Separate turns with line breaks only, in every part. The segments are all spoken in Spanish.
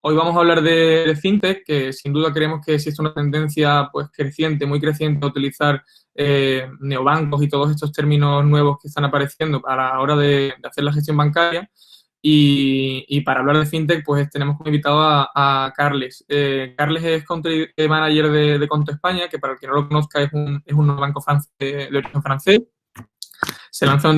Hoy vamos a hablar de fintech, que sin duda creemos que existe una tendencia pues creciente, muy creciente, a utilizar neobancos y todos estos términos nuevos que están apareciendo a la hora de hacer la gestión bancaria. Y para hablar de fintech, pues tenemos como invitado a Carles. Carles es country manager de Conto España, que para el que no lo conozca es un banco de origen francés. Se lanzó en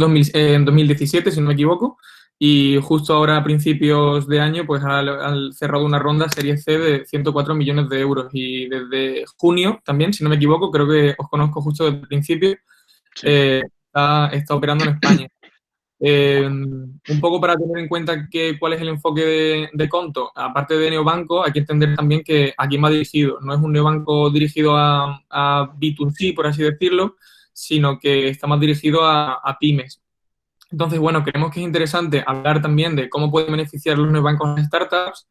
2017, si no me equivoco, y justo ahora a principios de año pues han cerrado una ronda Serie C de 104 millones de euros y desde junio también, si no me equivoco, creo que os conozco justo desde el principio,
Sí.
está operando en España. Un poco para tener en cuenta cuál es el enfoque de Conto, aparte de neobanco, hay que entender también que a quién va dirigido. No es un neobanco dirigido a B2C, por así decirlo, sino que está más dirigido a pymes. Entonces, bueno, creemos que es interesante hablar también de cómo pueden beneficiar los neobancos a las startups,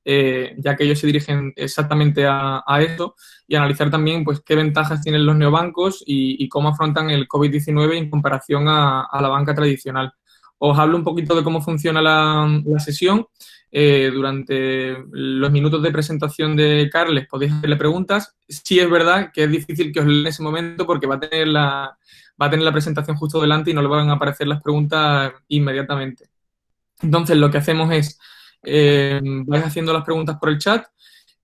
ya que ellos se dirigen exactamente a eso, y analizar también pues, qué ventajas tienen los neobancos y cómo afrontan el COVID-19 en comparación a la banca tradicional. Os hablo un poquito de cómo funciona la sesión. Durante los minutos de presentación de Carles podéis hacerle preguntas. Sí es verdad que es difícil que os lea en ese momento porque va a tener la presentación justo delante y no le van a aparecer las preguntas inmediatamente. Entonces, lo que hacemos es, vais haciendo las preguntas por el chat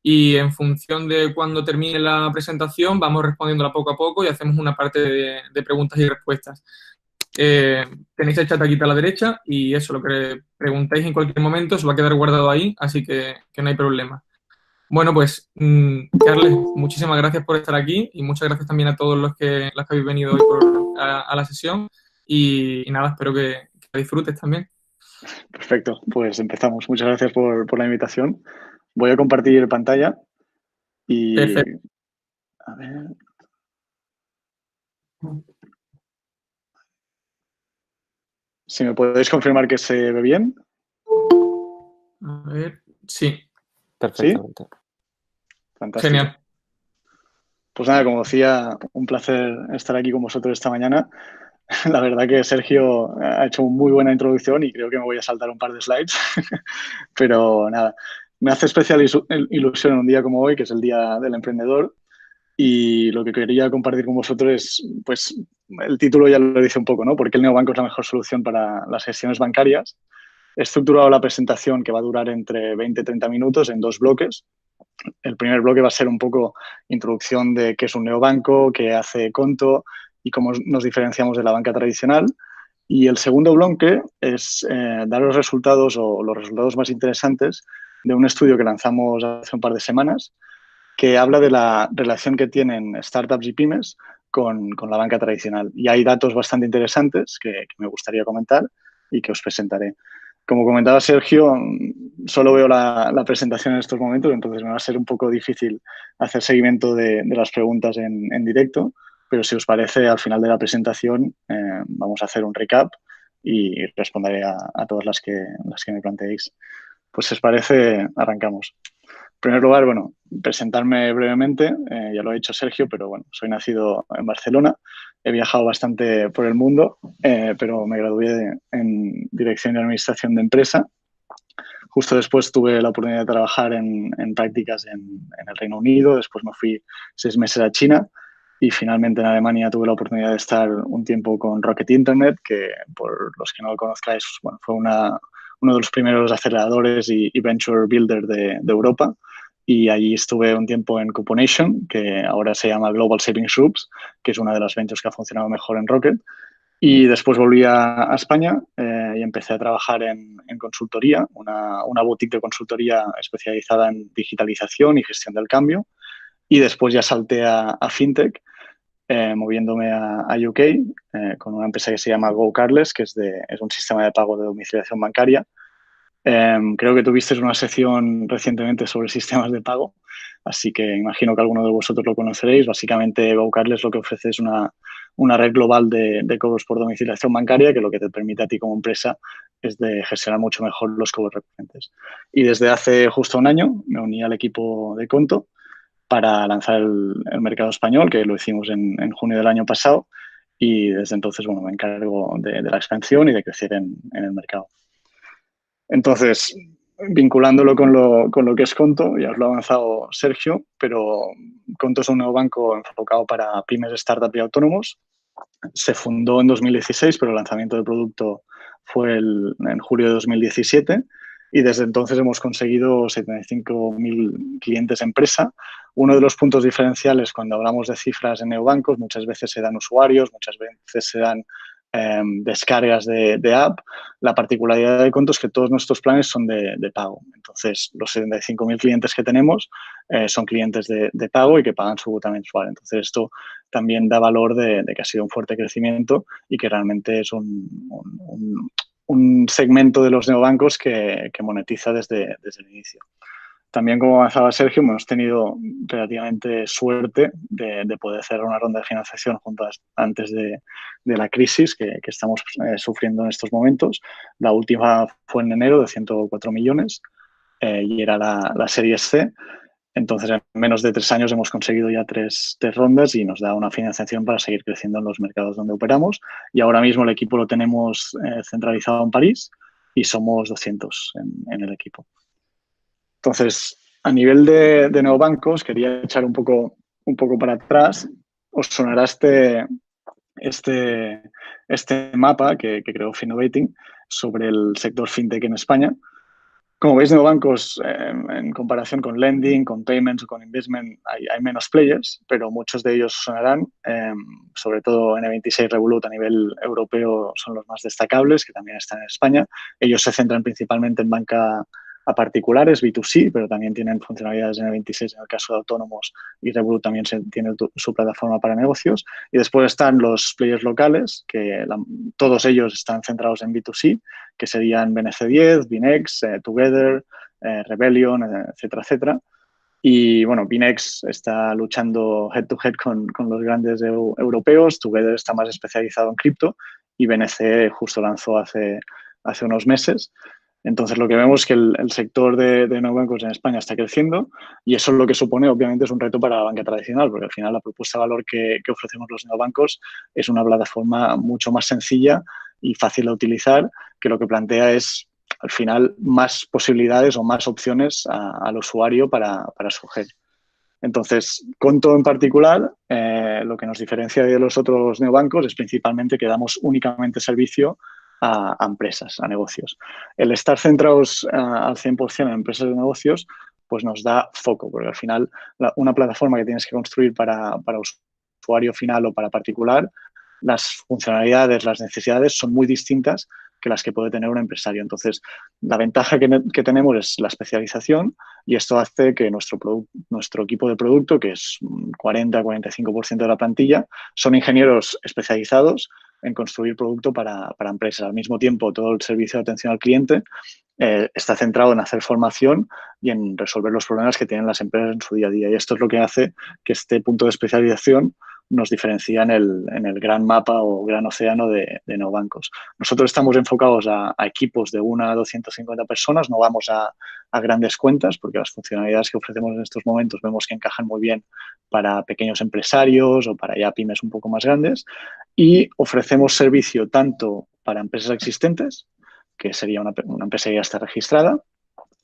y en función de cuando termine la presentación vamos respondiéndola poco a poco y hacemos una parte de preguntas y respuestas. Tenéis el chat aquí a la derecha y eso, lo que preguntéis en cualquier momento se va a quedar guardado ahí, así que no hay problema. Bueno, pues, Carles, muchísimas gracias por estar aquí y muchas gracias también a todos los que habéis venido hoy a la sesión y nada, espero que disfrutes también.
Perfecto, pues empezamos. Muchas gracias por la invitación. Voy a compartir pantalla y
Perfecto.
a ver si me podéis confirmar que se ve bien.
A ver, sí,
¿Sí?
Perfectamente.
Fantástico.
genial.
Pues nada, como decía, un placer estar aquí con vosotros esta mañana. La verdad que Sergio ha hecho una muy buena introducción y creo que me voy a saltar un par de slides. Pero nada, me hace especial ilusión en un día como hoy, que es el Día del Emprendedor. Y lo que quería compartir con vosotros es, pues, el título ya lo dice un poco, ¿no? ¿Por qué el neobanco es la mejor solución para las gestiones bancarias? He estructurado la presentación que va a durar entre 20 y 30 minutos en dos bloques. El primer bloque va a ser un poco introducción de qué es un neobanco, qué hace Conto y cómo nos diferenciamos de la banca tradicional. Y el segundo bloque es dar los resultados o los resultados más interesantes de un estudio que lanzamos hace un par de semanas que habla de la relación que tienen startups y pymes con la banca tradicional. Y hay datos bastante interesantes que me gustaría comentar y que os presentaré. Como comentaba Sergio, solo veo la presentación en estos momentos, entonces me va a ser un poco difícil hacer seguimiento de las preguntas en directo, pero si os parece, al final de la presentación vamos a hacer un recap y responderé a todas las que me planteéis. Pues si os parece, arrancamos. En primer lugar, bueno, presentarme brevemente, ya lo ha dicho Sergio, pero bueno, soy nacido en Barcelona, he viajado bastante por el mundo, pero me gradué en Dirección y Administración de Empresa. Justo después tuve la oportunidad de trabajar en prácticas en el Reino Unido, después me fui 6 meses a China y finalmente en Alemania tuve la oportunidad de estar un tiempo con Rocket Internet, que por los que no lo conozcáis, bueno, fue uno de los primeros aceleradores y venture builder de Europa. Y allí estuve un tiempo en Cuponation, que ahora se llama Global Savings Groups, que es una de las ventures que ha funcionado mejor en Rocket. Y después volví a España y empecé a trabajar en consultoría, una boutique de consultoría especializada en digitalización y gestión del cambio. Y después ya salté a FinTech, moviéndome a UK con una empresa que se llama GoCardless, que es un sistema de pago de domiciliación bancaria. Creo que tuviste una sección recientemente sobre sistemas de pago, así que imagino que alguno de vosotros lo conoceréis. Básicamente, GoCardless lo que ofrece es una red global de cobros por domiciliación bancaria que lo que te permite a ti como empresa es de gestionar mucho mejor los cobros recurrentes. Y desde hace justo un año me uní al equipo de Conto para lanzar el mercado español, que lo hicimos en junio del año pasado, y desde entonces, bueno, me encargo de la expansión y de crecer en el mercado. Entonces, vinculándolo con lo que es Conto, ya os lo ha avanzado Sergio, pero Conto es un nuevo banco enfocado para pymes, startups y autónomos. Se fundó en 2016, pero el lanzamiento del producto fue en julio de 2017 y desde entonces hemos conseguido 75.000 clientes empresa. Uno de los puntos diferenciales cuando hablamos de cifras en neobancos, muchas veces se dan usuarios, muchas veces se dan descargas de app. La particularidad de Conto es que todos nuestros planes son de pago. Entonces, los 75.000 clientes que tenemos son clientes de pago y que pagan su cuota mensual. Entonces, esto también da valor de que ha sido un fuerte crecimiento y que realmente es un segmento de los neobancos que monetiza desde el inicio. También, como avanzaba Sergio, hemos tenido relativamente suerte de poder cerrar una ronda de financiación juntas antes de la crisis que estamos sufriendo en estos momentos. La última fue en enero de 104 millones y era la serie C. Entonces, en menos de 3 años hemos conseguido ya tres rondas y nos da una financiación para seguir creciendo en los mercados donde operamos. Y ahora mismo el equipo lo tenemos centralizado en París y somos 200 en el equipo. Entonces, a nivel de neobancos, quería echar un poco para atrás. Os sonará este mapa que creó Finnovating sobre el sector fintech en España. Como veis, neobancos, en comparación con lending, con payments o con investment, hay menos players, pero muchos de ellos sonarán. Sobre todo N26 Revolut a nivel europeo son los más destacables, que también están en España. Ellos se centran principalmente en banca a particulares, B2C, pero también tienen funcionalidades N26 en el caso de autónomos y Revolut también tiene su plataforma para negocios. Y después están los players locales, que todos ellos están centrados en B2C, que serían BNC10, Binex, Together, Rebellion, etcétera, etcétera. Y bueno, Binex está luchando head to head con los grandes europeos, Together está más especializado en cripto y BNC justo lanzó hace unos meses. Entonces, lo que vemos es que el sector de neobancos en España está creciendo y eso es lo que supone, obviamente, es un reto para la banca tradicional, porque al final la propuesta de valor que ofrecemos los neobancos es una plataforma mucho más sencilla y fácil de utilizar, que lo que plantea es, al final, más posibilidades o más opciones al usuario para escoger. Entonces, Conto en particular, lo que nos diferencia de los otros neobancos es principalmente que damos únicamente servicio a empresas, a negocios. El estar centrados al 100% en empresas de negocios, pues nos da foco, porque al final una plataforma que tienes que construir para usuario final o para particular, las funcionalidades, las necesidades son muy distintas que las que puede tener un empresario. Entonces, la ventaja que tenemos es la especialización y esto hace que nuestro equipo de producto, que es 40-45% de la plantilla, son ingenieros especializados en construir producto para empresas. Al mismo tiempo, todo el servicio de atención al cliente está centrado en hacer formación y en resolver los problemas que tienen las empresas en su día a día. Y esto es lo que hace que este punto de especialización nos diferencia en el gran mapa o gran océano de neobancos. Nosotros estamos enfocados a equipos de 1 a 250 personas, no vamos a grandes cuentas porque las funcionalidades que ofrecemos en estos momentos vemos que encajan muy bien para pequeños empresarios o para ya pymes un poco más grandes y ofrecemos servicio tanto para empresas existentes, que sería una empresa que ya está registrada,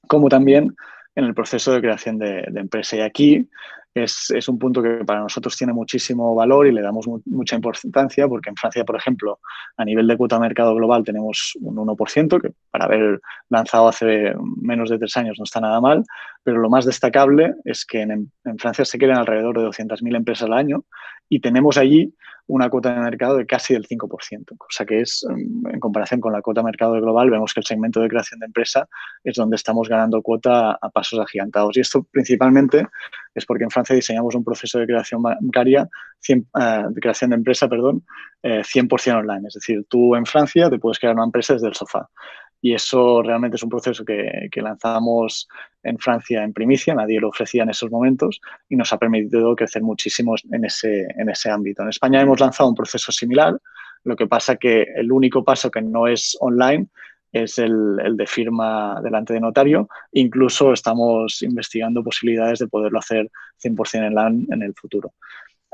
como también en el proceso de creación de empresa. Y aquí es un punto que para nosotros tiene muchísimo valor y le damos mucha importancia porque en Francia, por ejemplo, a nivel de cuota de mercado global tenemos un 1%, que para haber lanzado hace menos de 3 años no está nada mal, pero lo más destacable es que en Francia se crean alrededor de 200.000 empresas al año y tenemos allí una cuota de mercado de casi del 5%, cosa que es, en comparación con la cuota de mercado global, vemos que el segmento de creación de empresa es donde estamos ganando cuota a pasos agigantados. Y esto principalmente es porque en Francia diseñamos un proceso de creación bancaria, de creación de empresa, 100% online. Es decir, tú en Francia te puedes crear una empresa desde el sofá. Y eso realmente es un proceso que lanzamos en Francia en primicia, nadie lo ofrecía en esos momentos y nos ha permitido crecer muchísimo en ese ámbito. En España hemos lanzado un proceso similar, lo que pasa que el único paso que no es online es el de firma delante de notario. Incluso estamos investigando posibilidades de poderlo hacer 100% online en el futuro.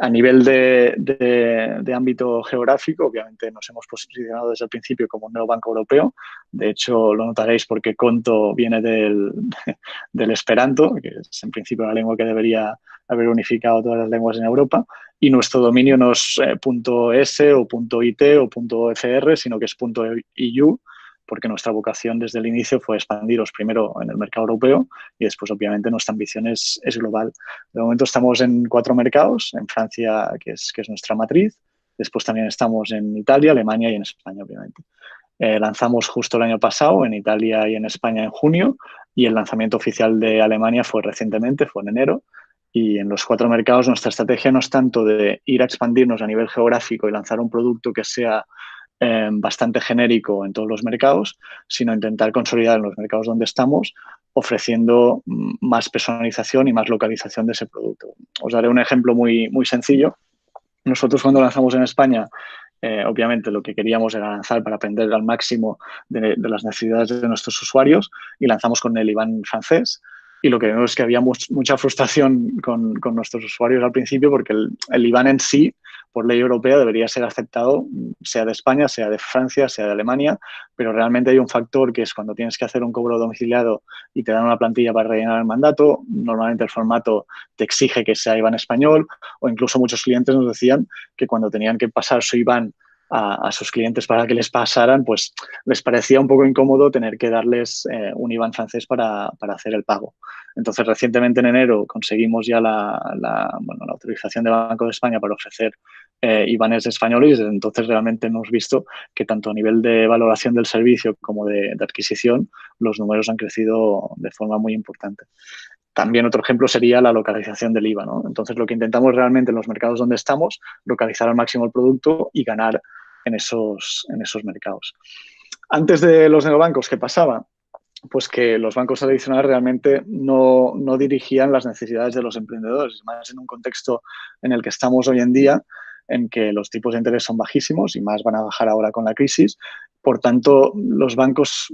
A nivel de ámbito geográfico, obviamente nos hemos posicionado desde el principio como un nuevo banco europeo. De hecho, lo notaréis porque Konto viene del esperanto, que es en principio la lengua que debería haber unificado todas las lenguas en Europa. Y nuestro dominio no es .es o .it o .fr, sino que es .eu, porque nuestra vocación desde el inicio fue expandiros primero en el mercado europeo y después, obviamente, nuestra ambición es global. De momento estamos en 4 mercados, en Francia, que es nuestra matriz, después también estamos en Italia, Alemania y en España, obviamente. Lanzamos justo el año pasado en Italia y en España en junio y el lanzamiento oficial de Alemania fue recientemente, fue en enero. Y en los 4 mercados nuestra estrategia no es tanto de ir a expandirnos a nivel geográfico y lanzar un producto que sea bastante genérico en todos los mercados, sino intentar consolidar en los mercados donde estamos, ofreciendo más personalización y más localización de ese producto. Os daré un ejemplo muy, muy sencillo. Nosotros cuando lanzamos en España, obviamente lo que queríamos era lanzar para aprender al máximo de las necesidades de nuestros usuarios y lanzamos con el IBAN francés. Y lo que vemos es que había mucha frustración con nuestros usuarios al principio porque el IBAN en sí, por ley europea, debería ser aceptado, sea de España, sea de Francia, sea de Alemania, pero realmente hay un factor que es cuando tienes que hacer un cobro domiciliado y te dan una plantilla para rellenar el mandato, normalmente el formato te exige que sea IBAN español o incluso muchos clientes nos decían que cuando tenían que pasar su IBAN a sus clientes para que les pasaran, pues les parecía un poco incómodo tener que darles un IBAN francés para hacer el pago. Entonces, recientemente en enero conseguimos ya la autorización del Banco de España para ofrecer IBANes españoles y desde entonces realmente hemos visto que tanto a nivel de valoración del servicio como de adquisición, los números han crecido de forma muy importante. También otro ejemplo sería la localización del IVA, ¿no? Entonces, lo que intentamos realmente en los mercados donde estamos, localizar al máximo el producto y ganar en esos mercados. Antes de los neobancos, ¿qué pasaba? Pues que los bancos tradicionales realmente no dirigían las necesidades de los emprendedores, más en un contexto en el que estamos hoy en día, en que los tipos de interés son bajísimos y más van a bajar ahora con la crisis. Por tanto, los bancos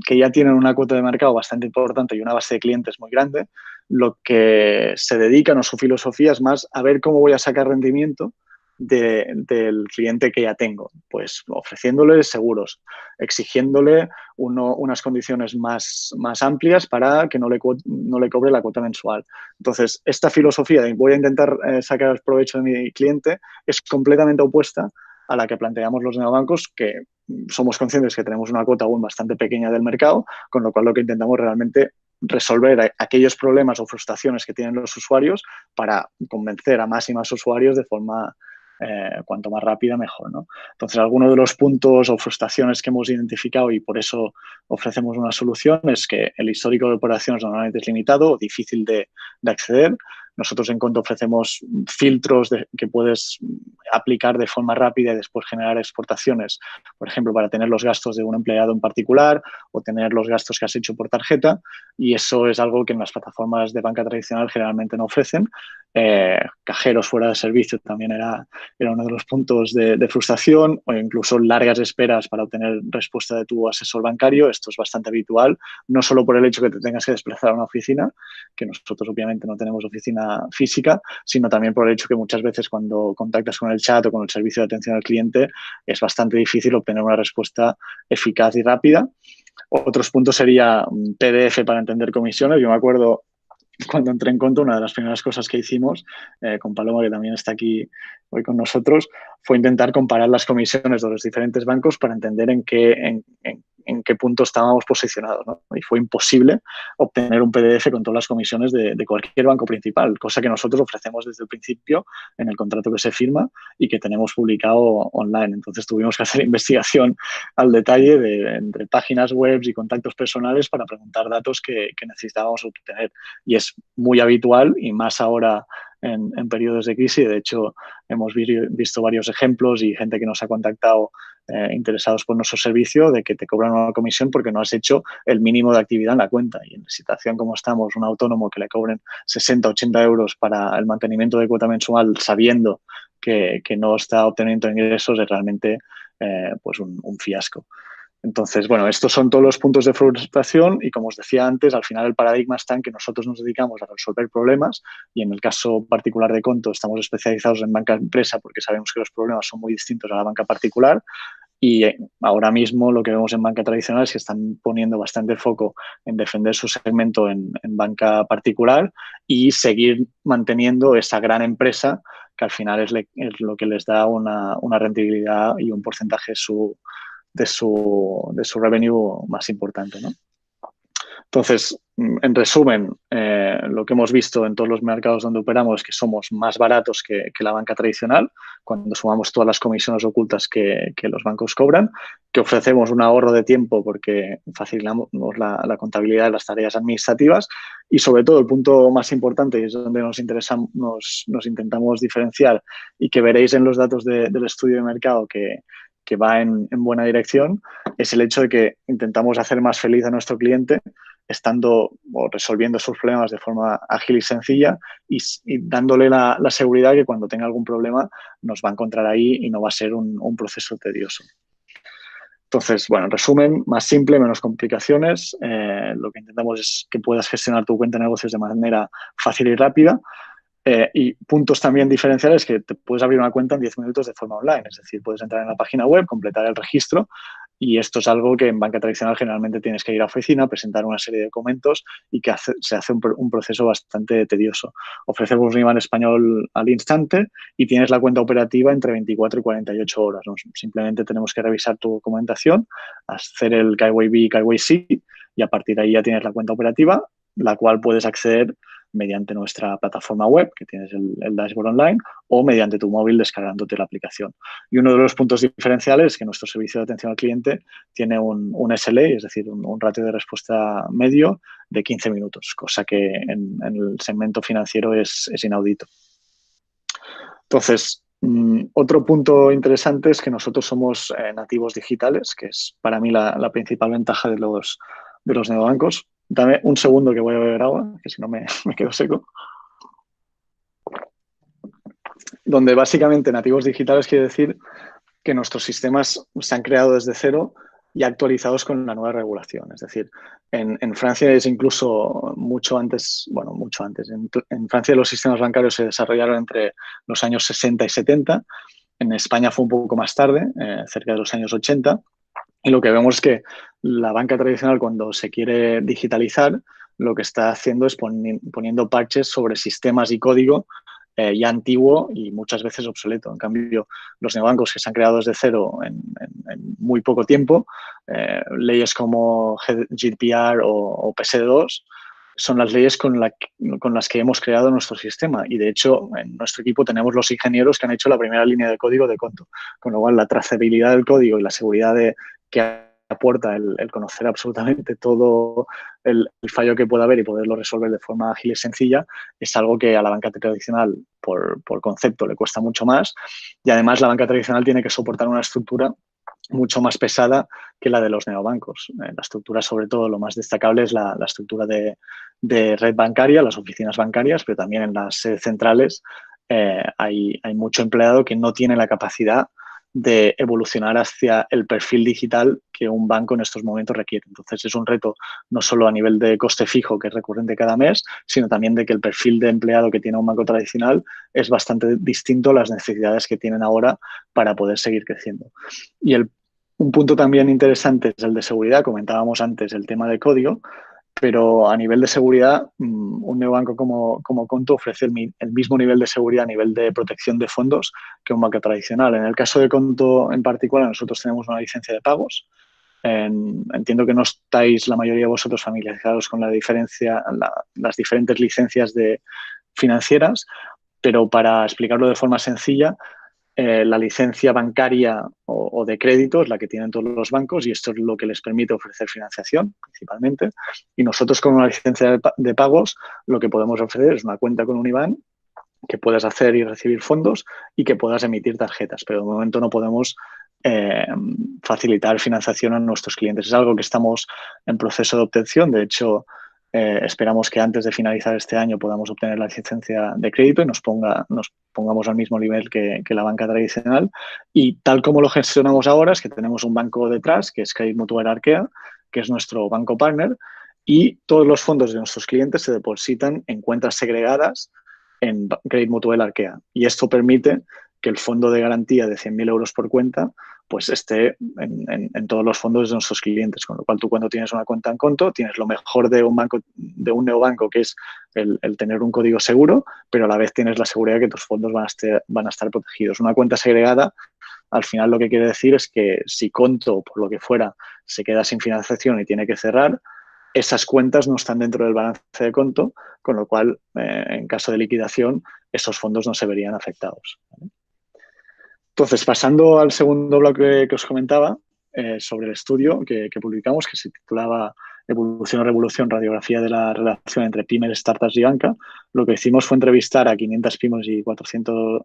que ya tienen una cuota de mercado bastante importante y una base de clientes muy grande, lo que se dedican o su filosofía es más a ver cómo voy a sacar rendimiento del cliente que ya tengo, pues ofreciéndole seguros, exigiéndole unas condiciones más amplias para que no le cobre la cuota mensual. Entonces, esta filosofía de voy a intentar sacar provecho de mi cliente es completamente opuesta a la que planteamos los neobancos, que somos conscientes que tenemos una cuota aún bastante pequeña del mercado, con lo cual lo que intentamos realmente resolver aquellos problemas o frustraciones que tienen los usuarios para convencer a más y más usuarios de forma cuanto más rápida, mejor, ¿no? Entonces, algunos de los puntos o frustraciones que hemos identificado y por eso ofrecemos una solución es que el histórico de operaciones normalmente es limitado o difícil de acceder. Nosotros en Konto ofrecemos filtros que puedes aplicar de forma rápida y después generar exportaciones, por ejemplo, para tener los gastos de un empleado en particular o tener los gastos que has hecho por tarjeta, y eso es algo que en las plataformas de banca tradicional generalmente no ofrecen. Cajeros fuera de servicio también era uno de los puntos de frustración, o incluso largas esperas para obtener respuesta de tu asesor bancario. Esto es bastante habitual, no solo por el hecho que te tengas que desplazar a una oficina, que nosotros obviamente no tenemos oficina física, sino también por el hecho que muchas veces cuando contactas con el chat o con el servicio de atención al cliente es bastante difícil obtener una respuesta eficaz y rápida. Otros puntos sería un PDF para entender comisiones. Yo me acuerdo cuando entré en Konto, una de las primeras cosas que hicimos con Paloma, que también está aquí hoy con nosotros, fue intentar comparar las comisiones de los diferentes bancos para entender en qué punto estábamos posicionados, ¿no? Y fue imposible obtener un PDF con todas las comisiones de cualquier banco principal, cosa que nosotros ofrecemos desde el principio en el contrato que se firma y que tenemos publicado online. Entonces tuvimos que hacer investigación al detalle entre páginas web y contactos personales para preguntar datos que necesitábamos obtener. Y es muy habitual y más ahora en periodos de crisis. De hecho, hemos visto varios ejemplos y gente que nos ha contactado interesados por nuestro servicio de que te cobran una comisión porque no has hecho el mínimo de actividad en la cuenta. Y en la situación como estamos, un autónomo que le cobren 60, 80 euros para el mantenimiento de cuota mensual sabiendo que no está obteniendo ingresos es realmente pues un fiasco. Entonces, bueno, estos son todos los puntos de frustración y, como os decía antes, al final el paradigma está en que nosotros nos dedicamos a resolver problemas y, en el caso particular de Conto, estamos especializados en banca empresa porque sabemos que los problemas son muy distintos a la banca particular. Y ahora mismo lo que vemos en banca tradicional es que están poniendo bastante foco en defender su segmento en banca particular y seguir manteniendo esa gran empresa que al final es lo que les da una rentabilidad y un porcentaje de su revenue más importante, ¿no? Entonces, en resumen, lo que hemos visto en todos los mercados donde operamos es que somos más baratos que la banca tradicional cuando sumamos todas las comisiones ocultas que los bancos cobran, que ofrecemos un ahorro de tiempo porque facilitamos la contabilidad de las tareas administrativas y, sobre todo, el punto más importante, y es donde nos intentamos diferenciar y que veréis en los datos del estudio de mercado que va en buena dirección, es el hecho de que intentamos hacer más feliz a nuestro cliente estando o resolviendo sus problemas de forma ágil y sencilla y dándole la seguridad que cuando tenga algún problema nos va a encontrar ahí y no va a ser un proceso tedioso. Entonces, bueno, en resumen, más simple, menos complicaciones. Lo que intentamos es que puedas gestionar tu cuenta de negocios de manera fácil y rápida. Y puntos también diferenciales, que te puedes abrir una cuenta en 10 minutos de forma online. Es decir, puedes entrar en la página web, completar el registro, y esto es algo que en banca tradicional generalmente tienes que ir a oficina, presentar una serie de documentos y que se hace un proceso bastante tedioso. Ofrecemos un IBAN español al instante y tienes la cuenta operativa entre 24 y 48 horas, ¿no? Simplemente tenemos que revisar tu documentación, hacer el KYB y KYC y a partir de ahí ya tienes la cuenta operativa, la cual puedes acceder mediante nuestra plataforma web, que tienes el dashboard online, o mediante tu móvil descargándote la aplicación. Y uno de los puntos diferenciales es que nuestro servicio de atención al cliente tiene un SLA, es decir, un ratio de respuesta medio de 15 minutos, cosa que en el segmento financiero es inaudito. Entonces, otro punto interesante es que nosotros somos nativos digitales, que es para mí la principal ventaja de los neobancos. Dame un segundo que voy a beber agua, que si no me quedo seco. Donde básicamente nativos digitales quiere decir que nuestros sistemas se han creado desde cero y actualizados con la nueva regulación. Es decir, en Francia es incluso mucho antes. En Francia los sistemas bancarios se desarrollaron entre los años 60 y 70. En España fue un poco más tarde, cerca de los años 80. Y lo que vemos es que la banca tradicional, cuando se quiere digitalizar, lo que está haciendo es poniendo parches sobre sistemas y código ya antiguo y muchas veces obsoleto. En cambio, los neobancos que se han creado desde cero en muy poco tiempo, leyes como GDPR o PSD2, son las leyes con las que hemos creado nuestro sistema. Y, de hecho, en nuestro equipo tenemos los ingenieros que han hecho la primera línea de código de Conto. Con lo cual, la trazabilidad del código y la seguridad que aporta el conocer absolutamente todo el fallo que pueda haber y poderlo resolver de forma ágil y sencilla es algo que a la banca tradicional, por concepto, le cuesta mucho más. Y, además, la banca tradicional tiene que soportar una estructura mucho más pesada que la de los neobancos. La estructura, sobre todo, lo más destacable es la estructura de red bancaria, las oficinas bancarias, pero también en las sedes centrales hay mucho empleado que no tiene la capacidad de evolucionar hacia el perfil digital que un banco en estos momentos requiere. Entonces, es un reto no solo a nivel de coste fijo, que es recurrente cada mes, sino también de que el perfil de empleado que tiene un banco tradicional es bastante distinto a las necesidades que tienen ahora para poder seguir creciendo. Y un punto también interesante es el de seguridad. Comentábamos antes el tema de código, pero a nivel de seguridad, un neobanco como Conto ofrece el mismo nivel de seguridad a nivel de protección de fondos que un banco tradicional. En el caso de Conto en particular, nosotros tenemos una licencia de pagos. Entiendo que no estáis la mayoría de vosotros familiarizados con las diferentes licencias financieras, pero para explicarlo de forma sencilla, la licencia bancaria o de crédito es la que tienen todos los bancos y esto es lo que les permite ofrecer financiación principalmente. Y nosotros, con una licencia de pagos, lo que podemos ofrecer es una cuenta con un IBAN que puedas hacer y recibir fondos y que puedas emitir tarjetas, pero de momento no podemos facilitar financiación a nuestros clientes. Es algo que estamos en proceso de obtención. De hecho, Esperamos que antes de finalizar este año podamos obtener la licencia de crédito y nos pongamos al mismo nivel que la banca tradicional. Y tal como lo gestionamos ahora, es que tenemos un banco detrás, que es Crédit Mutual Arquea, que es nuestro banco partner, y todos los fondos de nuestros clientes se depositan en cuentas segregadas en Crédit Mutual Arquea. Y esto permite que el fondo de garantía de 100.000 euros por cuenta pues esté en todos los fondos de nuestros clientes, con lo cual tú cuando tienes una cuenta en Conto tienes lo mejor de un banco, de un neobanco, que es el tener un código seguro, pero a la vez tienes la seguridad de que tus fondos van a estar protegidos. Una cuenta segregada, al final lo que quiere decir es que si Conto, por lo que fuera, se queda sin financiación y tiene que cerrar, esas cuentas no están dentro del balance de Conto, con lo cual, en caso de liquidación, esos fondos no se verían afectados, ¿vale? Entonces, pasando al segundo bloque que os comentaba, sobre el estudio que publicamos, que se titulaba Evolución o Revolución, radiografía de la relación entre pymes, startups y banca, lo que hicimos fue entrevistar a 500 pymes y 400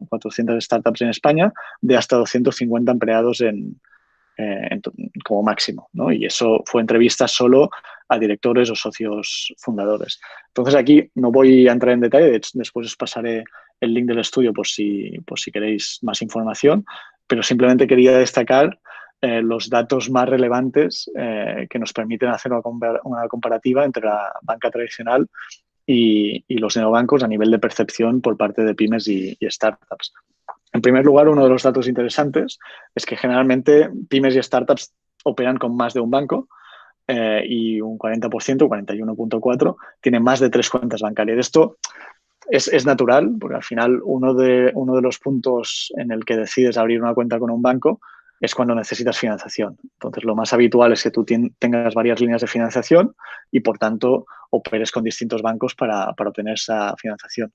startups en España, de hasta 250 empleados como máximo, ¿no? Y eso fue entrevista solo a directores o socios fundadores. Entonces, aquí no voy a entrar en detalle, después os pasaré el link del estudio por si queréis más información, pero simplemente quería destacar los datos más relevantes que nos permiten hacer una comparativa entre la banca tradicional y los neobancos a nivel de percepción por parte de pymes y startups. En primer lugar, uno de los datos interesantes es que generalmente pymes y startups operan con más de un banco, y un 40%, 41.4%, tienen más de 3 cuentas bancarias. Esto es natural, porque al final uno de los puntos en el que decides abrir una cuenta con un banco es cuando necesitas financiación. Entonces, lo más habitual es que tú tengas varias líneas de financiación y, por tanto, operes con distintos bancos para obtener esa financiación.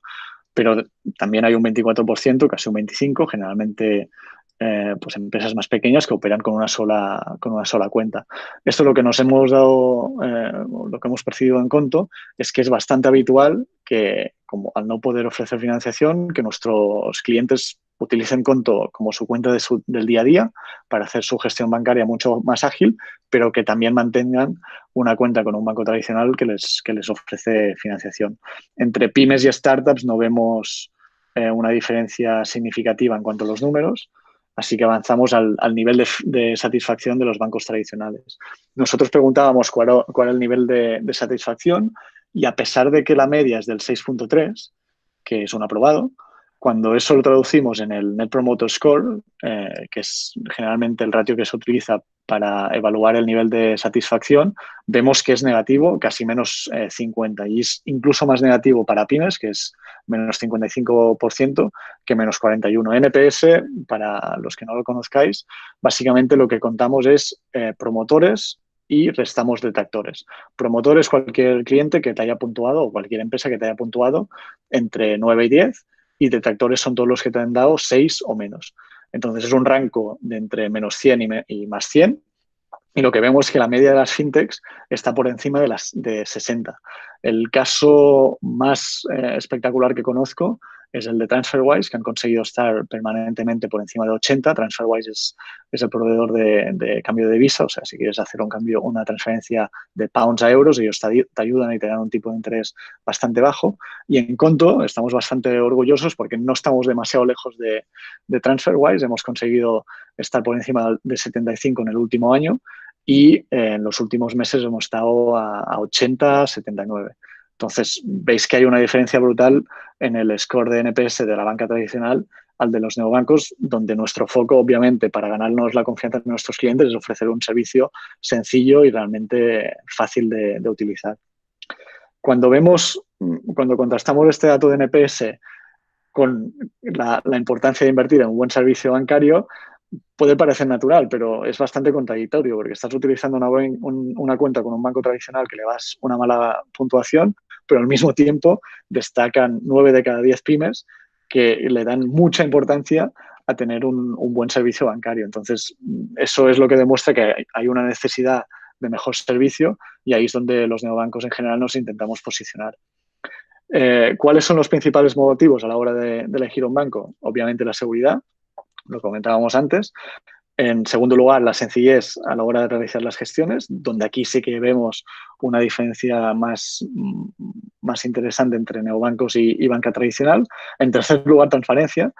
Pero también hay un 24%, casi un 25%, generalmente pues empresas más pequeñas que operan con una sola cuenta. Esto lo que nos hemos dado, lo que hemos percibido en Conto, es que es bastante habitual que, como al no poder ofrecer financiación, que nuestros clientes utilicen Conto como su cuenta del día a día para hacer su gestión bancaria mucho más ágil, pero que también mantengan una cuenta con un banco tradicional que les ofrece financiación. Entre pymes y startups no vemos una diferencia significativa en cuanto a los números, así que avanzamos al nivel de satisfacción de los bancos tradicionales. Nosotros preguntábamos cuál era el nivel de satisfacción, y a pesar de que la media es del 6.3, que es un aprobado, cuando eso lo traducimos en el Net Promoter Score, que es generalmente el ratio que se utiliza para evaluar el nivel de satisfacción, vemos que es negativo, casi menos 50, y es incluso más negativo para pymes, que es menos 55%, que menos 41. NPS, para los que no lo conozcáis, básicamente lo que contamos es promotores y restamos detractores. Promotores, cualquier cliente que te haya puntuado o cualquier empresa que te haya puntuado entre 9 y 10, y detractores son todos los que te han dado 6 o menos. Entonces, es un rango de entre menos 100 y más 100. Y lo que vemos es que la media de las fintechs está por encima de 60. El caso más espectacular que conozco es el de TransferWise, que han conseguido estar permanentemente por encima de 80. TransferWise es el proveedor de cambio de divisa, o sea, si quieres hacer un cambio, una transferencia de pounds a euros, ellos te ayudan y te dan un tipo de interés bastante bajo. Y en Conto estamos bastante orgullosos porque no estamos demasiado lejos de TransferWise. Hemos conseguido estar por encima de 75 en el último año, y en los últimos meses hemos estado a 80, 79. Entonces, veis que hay una diferencia brutal en el score de NPS de la banca tradicional al de los neobancos, donde nuestro foco, obviamente, para ganarnos la confianza de nuestros clientes es ofrecer un servicio sencillo y realmente fácil de utilizar. Cuando contrastamos este dato de NPS con la importancia de invertir en un buen servicio bancario, puede parecer natural, pero es bastante contradictorio, porque estás utilizando una cuenta con un banco tradicional que le das una mala puntuación, pero al mismo tiempo destacan 9 de cada 10 pymes que le dan mucha importancia a tener un buen servicio bancario. Entonces, eso es lo que demuestra que hay una necesidad de mejor servicio, y ahí es donde los neobancos en general nos intentamos posicionar. ¿Cuáles son los principales motivos a la hora de elegir un banco? Obviamente la seguridad, lo comentábamos antes, En segundo lugar, la sencillez a la hora de realizar las gestiones, donde aquí sí que vemos una diferencia más interesante entre neobancos y banca tradicional. En tercer lugar, transparencia,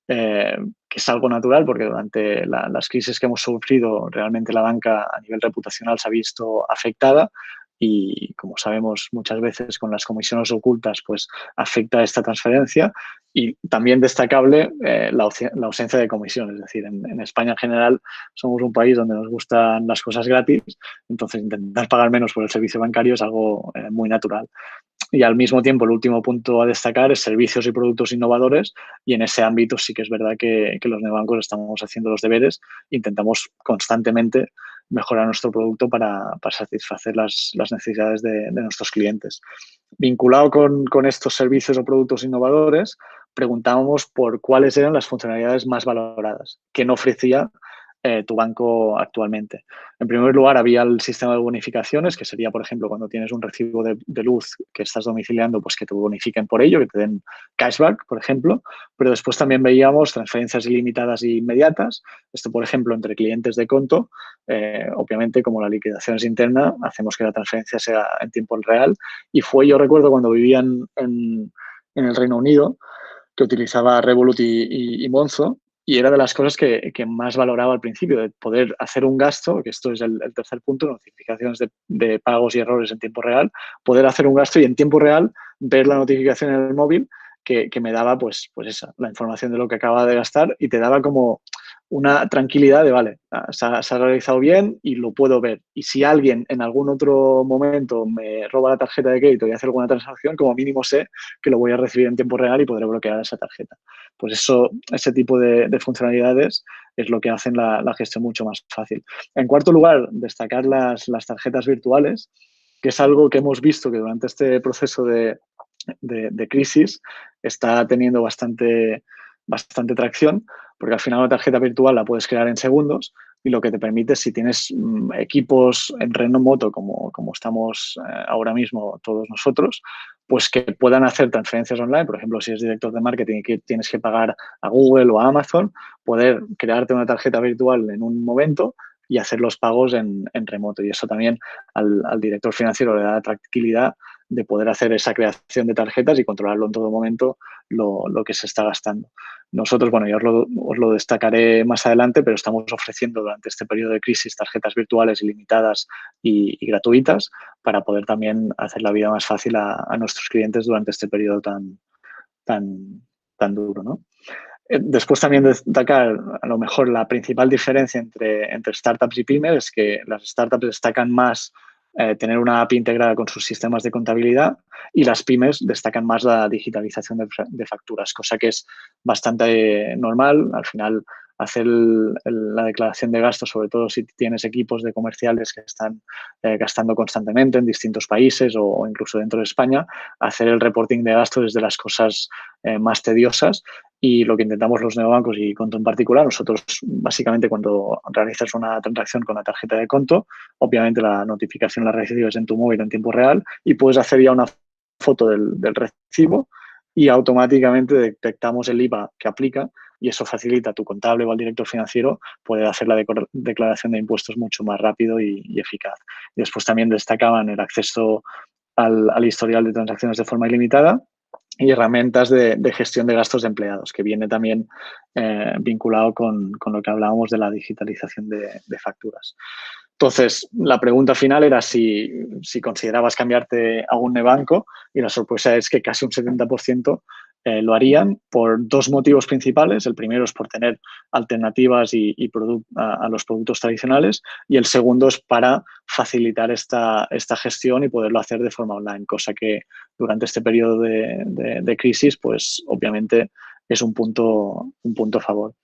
que es algo natural porque durante las crisis que hemos sufrido realmente la banca a nivel reputacional se ha visto afectada y, como sabemos muchas veces con las comisiones ocultas, pues afecta esta transferencia. Y también destacable la ausencia de comisiones. Es decir, en España en general somos un país donde nos gustan las cosas gratis, entonces intentar pagar menos por el servicio bancario es algo muy natural. Y al mismo tiempo, el último punto a destacar es servicios y productos innovadores, y en ese ámbito sí que es verdad que los neobancos estamos haciendo los deberes, intentamos constantemente mejorar nuestro producto para satisfacer las necesidades de nuestros clientes. Vinculado con estos servicios o productos innovadores, preguntábamos por cuáles eran las funcionalidades más valoradas que no ofrecía tu banco actualmente. En primer lugar, había el sistema de bonificaciones, que sería, por ejemplo, cuando tienes un recibo de luz que estás domiciliando, pues que te bonifiquen por ello, que te den cashback, por ejemplo. Pero después también veíamos transferencias ilimitadas e inmediatas. Esto, por ejemplo, entre clientes de Conto, obviamente, como la liquidación es interna, hacemos que la transferencia sea en tiempo real. Y yo recuerdo cuando vivía en el Reino Unido, que utilizaba Revolut y Monzo, y era de las cosas que más valoraba al principio, de poder hacer un gasto, que esto es el tercer punto, notificaciones de pagos y errores en tiempo real, poder hacer un gasto y en tiempo real ver la notificación en el móvil que me daba pues esa, la información de lo que acababa de gastar, y te daba como una tranquilidad de, vale, se ha realizado bien y lo puedo ver. Y si alguien en algún otro momento me roba la tarjeta de crédito y hace alguna transacción, como mínimo sé que lo voy a recibir en tiempo real y podré bloquear esa tarjeta. Pues ese tipo de funcionalidades es lo que hacen la gestión mucho más fácil. En cuarto lugar, destacar las tarjetas virtuales, que es algo que hemos visto que durante este proceso de crisis está teniendo bastante tracción, porque al final una tarjeta virtual la puedes crear en segundos, y lo que te permite, si tienes equipos en remoto como estamos ahora mismo todos nosotros, pues que puedan hacer transferencias online. Por ejemplo, si eres director de marketing y que tienes que pagar a Google o a Amazon, poder crearte una tarjeta virtual en un momento y hacer los pagos en remoto. Y eso también al director financiero le da tranquilidad de poder hacer esa creación de tarjetas y controlarlo en todo momento lo que se está gastando. Nosotros, bueno, yo os lo destacaré más adelante, pero estamos ofreciendo durante este periodo de crisis tarjetas virtuales ilimitadas y gratuitas para poder también hacer la vida más fácil a nuestros clientes durante este periodo tan duro, ¿no? Después también destacar, a lo mejor la principal diferencia entre startups y pymes es que las startups destacan más tener una API integrada con sus sistemas de contabilidad, y las pymes destacan más la digitalización de facturas, cosa que es bastante normal. Al final, hacer la declaración de gastos, sobre todo si tienes equipos de comerciales que están gastando constantemente en distintos países o incluso dentro de España, hacer el reporting de gastos es de las cosas más tediosas. Y lo que intentamos los neobancos y Conto en particular, nosotros básicamente cuando realizas una transacción con la tarjeta de Conto, obviamente la notificación la recibes en tu móvil en tiempo real y puedes hacer ya una foto del recibo, y automáticamente detectamos el IVA que aplica, y eso facilita a tu contable o al director financiero poder hacer la declaración de impuestos mucho más rápido y eficaz. Y después también destacaban el acceso al historial de transacciones de forma ilimitada y herramientas de gestión de gastos de empleados, que viene también vinculado con lo que hablábamos de la digitalización de facturas. Entonces, la pregunta final era si considerabas cambiarte a un neobanco, y la sorpresa es que casi un 70% lo harían por dos motivos principales. El primero es por tener alternativas a los productos tradicionales, y el segundo es para facilitar esta gestión y poderlo hacer de forma online, cosa que durante este periodo de crisis, pues obviamente es un punto a favor.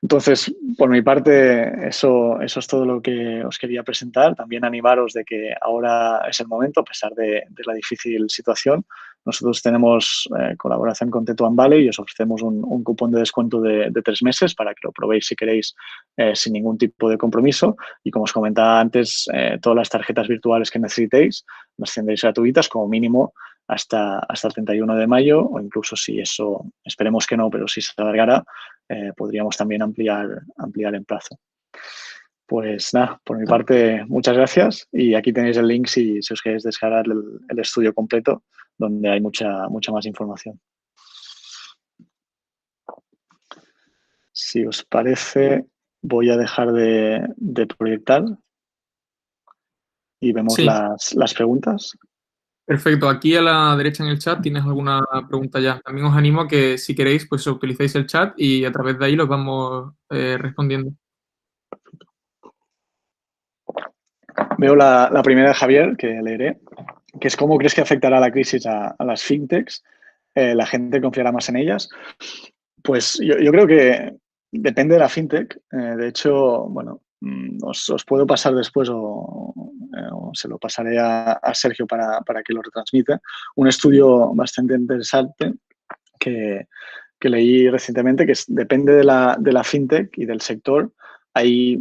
Entonces, por mi parte, eso es todo lo que os quería presentar. También animaros de que ahora es el momento, a pesar de la difícil situación. Nosotros tenemos colaboración con Tetuan Valley y os ofrecemos un cupón de descuento de 3 meses para que lo probéis si queréis, sin ningún tipo de compromiso. Y como os comentaba antes, todas las tarjetas virtuales que necesitéis las tendréis gratuitas como mínimo hasta el 31 de mayo, o incluso si eso, esperemos que no, pero si se alargara, podríamos también ampliar en plazo. Pues nada, por mi parte, muchas gracias. Y aquí tenéis el link si os queréis descargar el estudio completo, donde hay mucha más información. Si os parece, voy a dejar de proyectar y vemos
Sí,
las preguntas.
perfecto. Aquí a la derecha en el chat tienes alguna pregunta ya. También os animo a que si queréis, pues utilicéis el chat y a través de ahí los vamos respondiendo.
Veo la primera de Javier, que leeré, que es ¿cómo crees que afectará la crisis a las fintechs? ¿La gente confiará más en ellas? Pues yo creo que depende de la fintech. De hecho, bueno, os puedo pasar después o se lo pasaré a Sergio para que lo retransmita. Un estudio bastante interesante que leí recientemente, que depende de la fintech y del sector. Hay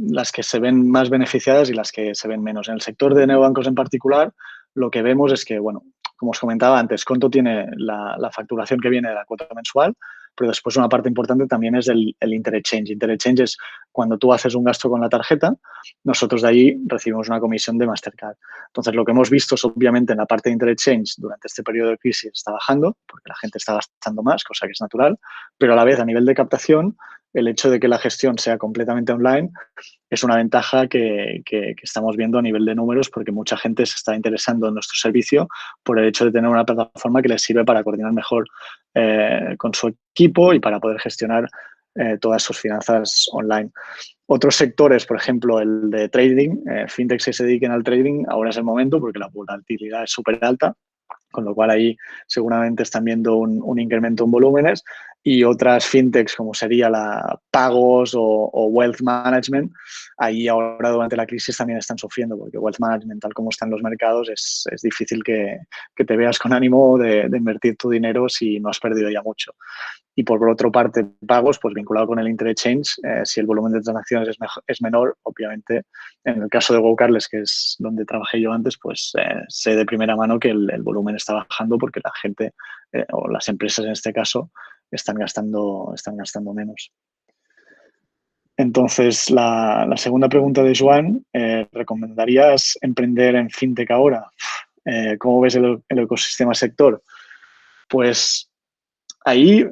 las que se ven más beneficiadas y las que se ven menos. En el sector de neobancos en particular, lo que vemos es que, bueno, como os comentaba antes, Konto tiene la facturación que viene de la cuota mensual, pero después una parte importante también es el interchange. Interchange es cuando tú haces un gasto con la tarjeta, nosotros de ahí recibimos una comisión de Mastercard. Entonces, lo que hemos visto es, obviamente, en la parte de interchange durante este periodo de crisis está bajando, porque la gente está gastando más, cosa que es natural, pero a la vez, a nivel de captación, el hecho de que la gestión sea completamente online es una ventaja que estamos viendo a nivel de números, porque mucha gente se está interesando en nuestro servicio por el hecho de tener una plataforma que les sirve para coordinar mejor con su equipo y para poder gestionar todas sus finanzas online. Otros sectores, por ejemplo, el de trading, fintechs que se dediquen al trading, ahora es el momento porque la volatilidad es súper alta, con lo cual ahí seguramente están viendo un incremento en volúmenes, y otras fintechs como sería la pagos o wealth management, ahí ahora durante la crisis también están sufriendo, porque wealth management, tal como están los mercados, es difícil que te veas con ánimo de invertir tu dinero si no has perdido ya mucho. Y por otra parte, pagos, pues vinculado con el interchange, si el volumen de transacciones es menor, obviamente, en el caso de GoCarless, que es donde trabajé yo antes, pues sé de primera mano que el volumen está bajando porque la gente o las empresas en este caso están gastando menos. Entonces, la segunda pregunta de Joan, ¿recomendarías emprender en fintech ahora? ¿Cómo ves el ecosistema sector? Pues ahí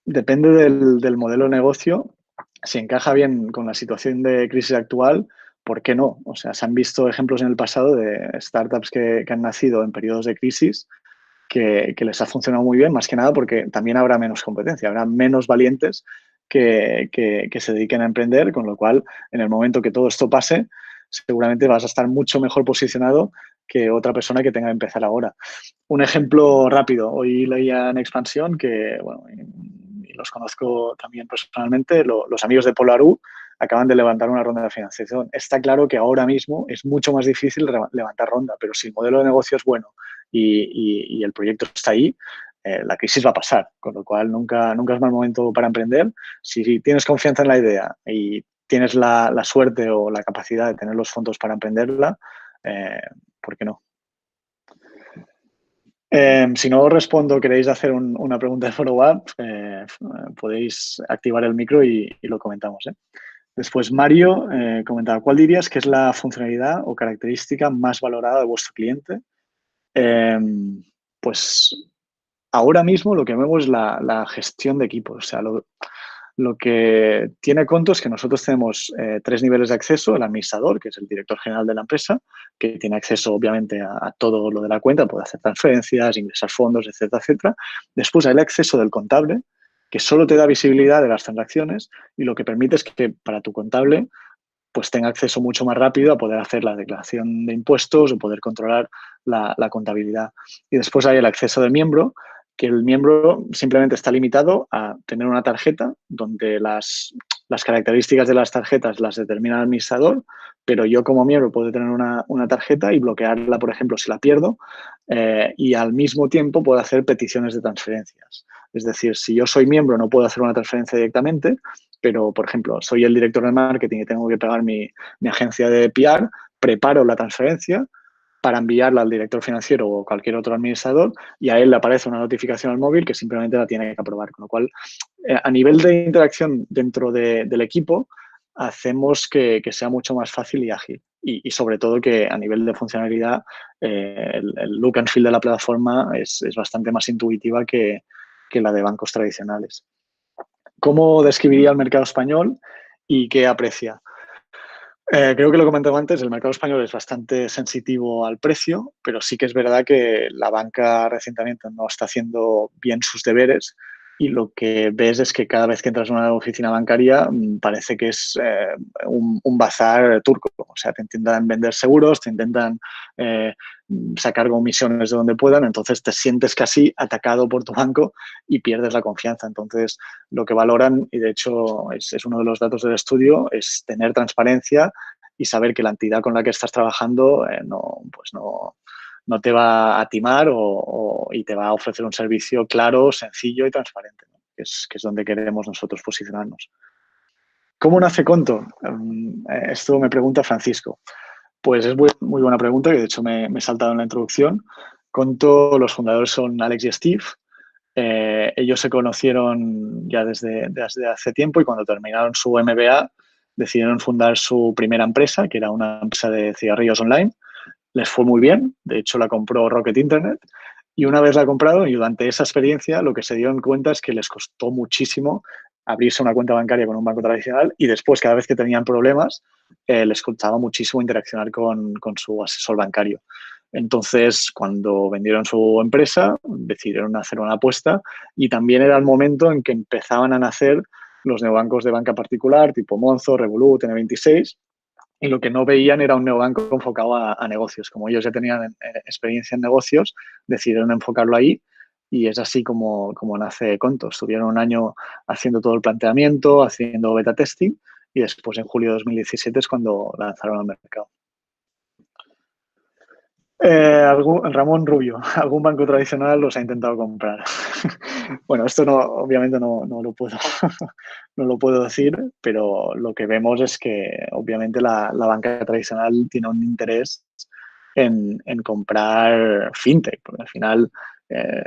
depende del modelo de negocio. Si encaja bien con la situación de crisis actual, ¿por qué no? O sea, se han visto ejemplos en el pasado de startups que han nacido en periodos de crisis que les ha funcionado muy bien, más que nada porque también habrá menos competencia, habrá menos valientes que se dediquen a emprender, con lo cual, en el momento que todo esto pase, seguramente vas a estar mucho mejor posicionado que otra persona que tenga que empezar ahora. Un ejemplo rápido, hoy leía en Expansión que, bueno, y los conozco también personalmente, los amigos de Polaru acaban de levantar una ronda de financiación. Está claro que ahora mismo es mucho más difícil levantar ronda, pero si el modelo de negocio es bueno y el proyecto está ahí, la crisis va a pasar, con lo cual nunca es mal momento para emprender. Si tienes confianza en la idea y tienes la suerte o la capacidad de tener los fondos para emprenderla, ¿por qué no? Si no os respondo, queréis hacer una pregunta de follow-up, podéis activar el micro y lo comentamos. Después, Mario comentaba, ¿cuál dirías que es la funcionalidad o característica más valorada de vuestro cliente? Pues ahora mismo lo que vemos es la gestión de equipos. O sea, lo que tiene Konto es que nosotros tenemos 3 niveles de acceso. El administrador, que es el director general de la empresa, que tiene acceso obviamente a todo lo de la cuenta, puede hacer transferencias, ingresar fondos, etcétera, etcétera. Después hay el acceso del contable, que solo te da visibilidad de las transacciones y lo que permite es que para tu contable pues tenga acceso mucho más rápido a poder hacer la declaración de impuestos o poder controlar la contabilidad. Y después hay el acceso del miembro, que el miembro simplemente está limitado a tener una tarjeta donde las características de las tarjetas las determina el administrador, pero yo como miembro puedo tener una tarjeta y bloquearla, por ejemplo, si la pierdo, y al mismo tiempo puedo hacer peticiones de transferencias. Es decir, si yo soy miembro no puedo hacer una transferencia directamente, pero, por ejemplo, soy el director de marketing y tengo que pagar mi agencia de PR, preparo la transferencia, para enviarla al director financiero o cualquier otro administrador, y a él le aparece una notificación al móvil que simplemente la tiene que aprobar. Con lo cual, a nivel de interacción dentro del equipo, hacemos que sea mucho más fácil y ágil. Y sobre todo que a nivel de funcionalidad, el look and feel de la plataforma es bastante más intuitiva que la de bancos tradicionales. ¿Cómo describiría el mercado español y qué aprecia? Creo que lo comentaba antes, el mercado español es bastante sensitivo al precio, pero sí que es verdad que la banca recientemente no está haciendo bien sus deberes y lo que ves es que cada vez que entras en una oficina bancaria parece que es un bazar turco. O sea, te intentan vender seguros, te intentan eh, sacar comisiones de donde puedan, entonces te sientes casi atacado por tu banco y pierdes la confianza. Entonces, lo que valoran, y de hecho es uno de los datos del estudio, es tener transparencia y saber que la entidad con la que estás trabajando no te va a timar y te va a ofrecer un servicio claro, sencillo y transparente, ¿no? Que es donde queremos nosotros posicionarnos. ¿Cómo nace Conto? Esto me pregunta Francisco. Pues es muy buena pregunta, que de hecho me he saltado en la introducción. Conto, los fundadores son Alex y Steve. Ellos se conocieron ya desde hace tiempo y cuando terminaron su MBA decidieron fundar su primera empresa, que era una empresa de cigarrillos online. Les fue muy bien, de hecho la compró Rocket Internet y una vez la compraron y durante esa experiencia lo que se dieron cuenta es que les costó muchísimo abrirse una cuenta bancaria con un banco tradicional y después cada vez que tenían problemas les costaba muchísimo interaccionar con su asesor bancario. Entonces, cuando vendieron su empresa, decidieron hacer una apuesta y también era el momento en que empezaban a nacer los neobancos de banca particular, tipo Monzo, Revolut, N26, y lo que no veían era un neobanco enfocado a negocios. Como ellos ya tenían experiencia en negocios, decidieron enfocarlo ahí y es así como nace Conto. Estuvieron un año haciendo todo el planteamiento, haciendo beta testing y después en julio de 2017 es cuando lanzaron al mercado. Ramón Rubio, algún banco tradicional los ha intentado comprar. Bueno, esto obviamente no lo puedo, no lo puedo decir, pero lo que vemos es que obviamente la banca tradicional tiene un interés en comprar fintech, porque al final,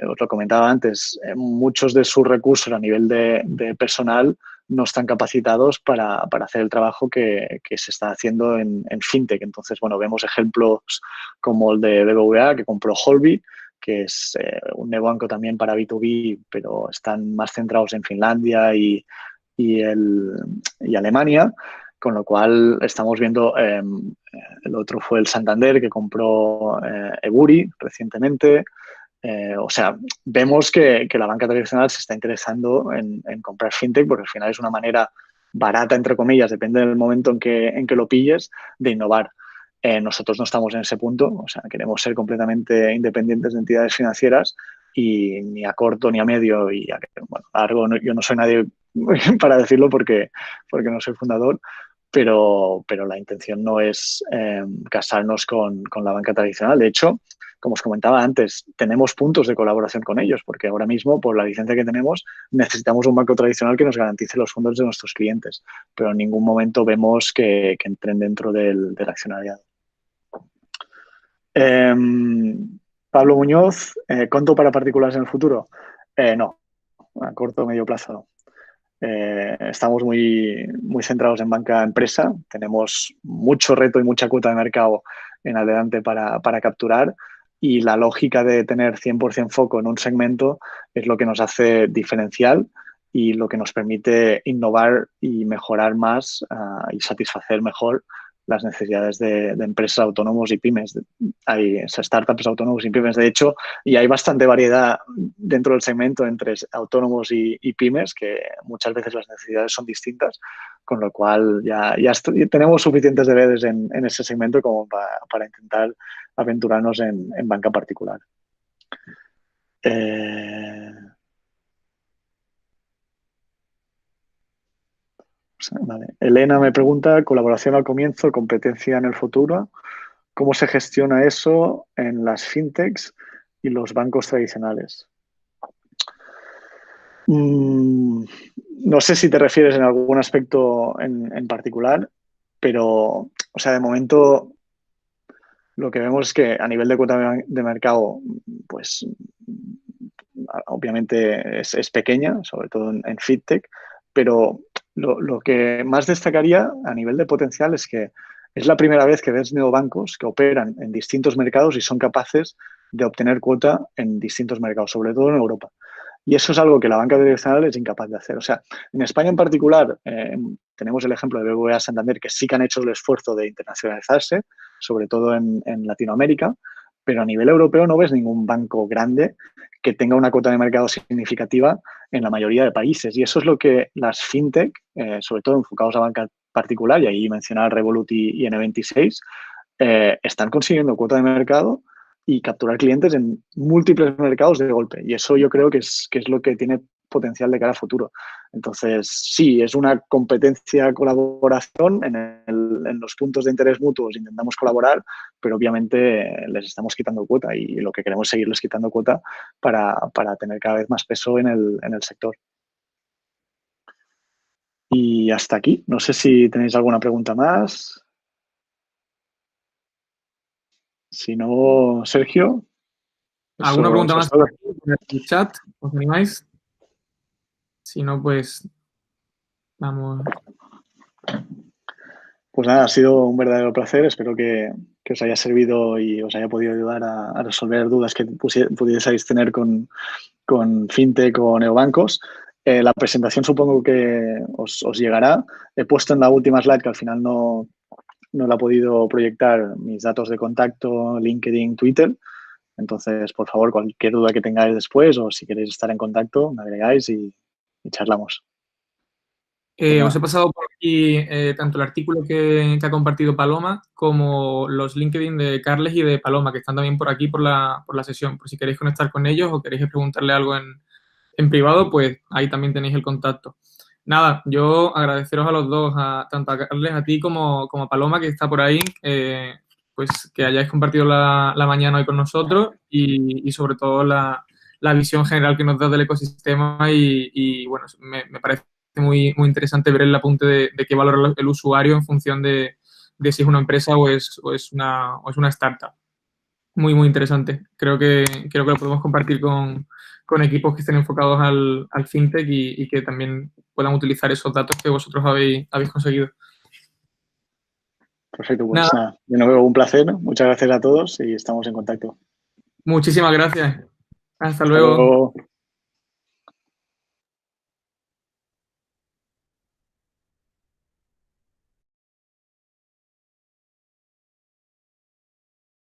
os lo comentaba antes, muchos de sus recursos a nivel de personal no están capacitados para hacer el trabajo que se está haciendo en fintech. Entonces, bueno, vemos ejemplos como el de BBVA, que compró Holby, que es un neobanco también para B2B, pero están más centrados en Finlandia y Alemania, con lo cual estamos viendo, el otro fue el Santander, que compró Eguri recientemente. O sea, vemos que la banca tradicional se está interesando en comprar fintech porque al final es una manera barata, entre comillas, depende del momento en que lo pilles, de innovar. Nosotros no estamos en ese punto, o sea, queremos ser completamente independientes de entidades financieras y ni a corto ni a medio y a largo, yo no soy nadie para decirlo porque no soy fundador, pero la intención no es casarnos con la banca tradicional. De hecho, como os comentaba antes, tenemos puntos de colaboración con ellos, porque ahora mismo, por la licencia que tenemos, necesitamos un banco tradicional que nos garantice los fondos de nuestros clientes, pero en ningún momento vemos que entren dentro del accionariado. Pablo Muñoz, ¿conto para particulares en el futuro? No, a corto o medio plazo no. Estamos muy centrados en banca empresa, tenemos mucho reto y mucha cuota de mercado en adelante para capturar y la lógica de tener 100% foco en un segmento es lo que nos hace diferencial y lo que nos permite innovar y mejorar más y satisfacer mejor las necesidades de empresas autónomos y pymes. Hay startups autónomos y pymes, de hecho, y hay bastante variedad dentro del segmento entre autónomos y pymes, que muchas veces las necesidades son distintas, con lo cual ya tenemos suficientes deberes en ese segmento como para intentar aventurarnos en banca particular. Vale. Elena me pregunta, colaboración al comienzo, competencia en el futuro. ¿Cómo se gestiona eso en las fintechs y los bancos tradicionales? No sé si te refieres en algún aspecto en particular, pero, o sea, de momento lo que vemos es que a nivel de cuota de mercado, pues obviamente es pequeña, sobre todo en FinTech, pero lo que más destacaría a nivel de potencial es que es la primera vez que ves neobancos que operan en distintos mercados y son capaces de obtener cuota en distintos mercados, sobre todo en Europa. Y eso es algo que la banca tradicional es incapaz de hacer. O sea, en España en particular tenemos el ejemplo de BBVA Santander, que sí que han hecho el esfuerzo de internacionalizarse, sobre todo en Latinoamérica, pero a nivel europeo no ves ningún banco grande que tenga una cuota de mercado significativa en la mayoría de países. Y eso es lo que las fintech, sobre todo enfocados a banca particular, y ahí mencionar Revolut y N26, están consiguiendo cuota de mercado y capturar clientes en múltiples mercados de golpe. Y eso yo creo que es lo que tiene potencial de cara a futuro. Entonces, sí, es una competencia, colaboración. En los puntos de interés mutuos intentamos colaborar, pero obviamente les estamos quitando cuota y lo que queremos es seguirles quitando cuota para tener cada vez más peso en el sector. Y hasta aquí. No sé si tenéis alguna pregunta más. Si no, Sergio,
¿Alguna
eso
pregunta
es
más por
todo.
aquí, en el chat? ¿Os animáis? Si no, pues vamos.
Pues nada, ha sido un verdadero placer. Espero que os haya servido y os haya podido ayudar a resolver dudas que pudieseis tener con FinTech o neobancos. La presentación supongo que os llegará. He puesto en la última slide, que al final no la he podido proyectar, mis datos de contacto, LinkedIn, Twitter. Entonces, por favor, cualquier duda que tengáis después o si queréis estar en contacto, me agregáis y charlamos. Pues
Os
nada,
he pasado por aquí tanto el artículo que ha compartido Paloma como los LinkedIn de Carles y de Paloma, que están también por aquí por la sesión. Por si queréis conectar con ellos o queréis preguntarle algo en privado, pues ahí también tenéis el contacto. Nada, yo agradeceros a los dos, tanto a Carles, a ti como a Paloma, que está por ahí, pues que hayáis compartido la mañana hoy con nosotros y sobre todo la visión general que nos da del ecosistema y bueno, me parece muy interesante ver el apunte de qué valora el usuario en función de si es una empresa o es una startup. Muy interesante. Creo que lo podemos compartir con equipos que estén enfocados al fintech y que también puedan utilizar esos datos que vosotros habéis conseguido.
perfecto. Pues
Nada,
nada, de nuevo un placer. Muchas gracias a todos y estamos en contacto.
muchísimas gracias. Hasta
Hasta
luego.
luego.